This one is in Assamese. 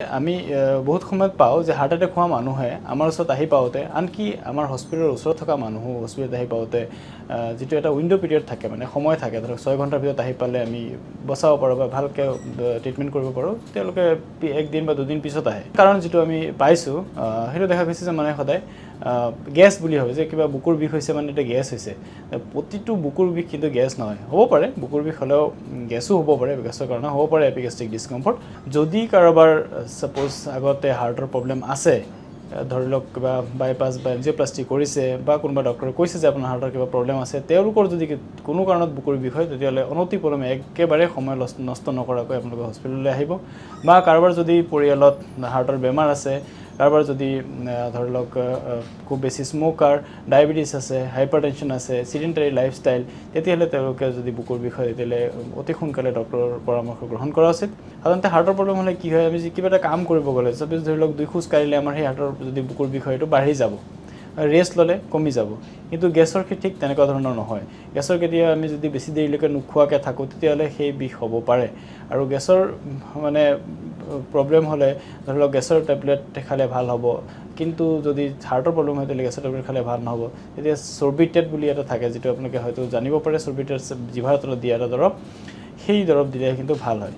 আমি বহুত সময়ত পাওঁ যে হাৰ্ট এটেক হোৱা মানুহে আমাৰ ওচৰত আহি পাওঁতে আনকি আমাৰ হস্পিটেলৰ ওচৰত থকা মানুহো হস্পিটেলত আহি পাওঁতে যিটো এটা উইণ্ড' পিৰিয়ড থাকে মানে সময় থাকে ধৰক 6 ঘণ্টাৰ ভিতৰত আহি পালে আমি বচাব পাৰোঁ বা ভালকৈ ট্ৰিটমেণ্ট কৰিব পাৰোঁ তেওঁলোকে একদিন বা দুদিন পিছত আহে কাৰণ যিটো আমি পাইছোঁ সেইটো দেখা গৈছে যে মানে সদায় গেছ বুলি ভাবে যে কিবা বুকুৰ বিষ হৈছে মানে এটা গেছ হৈছে প্ৰতিটো বুকুৰ বিষ কিন্তু গেছ নহয় হ'ব পাৰে বুকুৰ বিষ হ'লেও গেছো হ'ব পাৰে গেছৰ কাৰণে হ'ব পাৰে এপিগেষ্ট্ৰিক ডিছকমফৰ্ট যদি কাৰোবাৰ সাপোজ আগতে হাৰ্টৰ প্ৰব্লেম আছে ধৰি লওক কিবা বাইপাছ বা এনজিঅ'প্লাষ্টি কৰিছে বা কোনোবা ডক্টৰে কৈছে যে আপোনাৰ হাৰ্টৰ কিবা প্ৰব্লেম আছে তেওঁলোকৰ যদি কোনো কাৰণত বুকুৰ বিষ হয় তেতিয়াহ'লে অনতিপলমে একেবাৰে সময় নষ্ট নকৰাকৈ আপোনালোকে হস্পিটেললৈ আহিব বা কাৰোবাৰ যদি পৰিয়ালত হাৰ্টৰ বেমাৰ আছে কাৰোবাৰ যদি ধৰি লওক খুব বেছি স্ম'কাৰ ডায়েবেটিছ আছে হাইপাৰটেনশ্যন আছে চিডেণ্টাৰী লাইফষ্টাইল তেতিয়াহ'লে তেওঁলোকে যদি বুকুৰ বিষ হয় তেতিয়াহ'লে অতি সোনকালে ডক্টৰৰ পৰামৰ্শ গ্ৰহণ কৰা উচিত সাধাৰণতে হাৰ্টৰ প্ৰব্লেম হ'লে কি হয় আমি কিবা এটা কাম কৰিব গ'লে চাপ'জ ধৰি লওক 2 খোজ কাঢ়িলে আমাৰ সেই হাৰ্টৰ যদি বুকুৰ বিষ হয় এইটো বাঢ়ি যাব ৰেষ্ট ল'লে কমি যাব কিন্তু গেছৰ ঠিক তেনেকুৱা ধৰণৰ নহয় গেছৰ কেতিয়াবা আমি যদি বেছি দেৰিলৈকে নোখোৱাকৈ থাকোঁ তেতিয়াহ'লে সেই বিষ হ'ব পাৰে আৰু গেছৰ মানে প্ৰব্লেম হ'লে ধৰি লওক গেছৰ টেবলেট খালে ভাল হ'ব কিন্তু যদি হাৰ্টৰ প্ৰব্লেম হয় তেতিয়াহ'লে গেছৰ টেবলেট খালে ভাল নহ'ব তেতিয়া চৰ্বিটেট বুলি এটা থাকে যিটো আপোনালোকে হয়তো জানিব পাৰে চৰ্বিটেট জিভাৰ তলত দিয়া এটা দৰৱ সেই দৰৱ দিলে কিন্তু ভাল হয়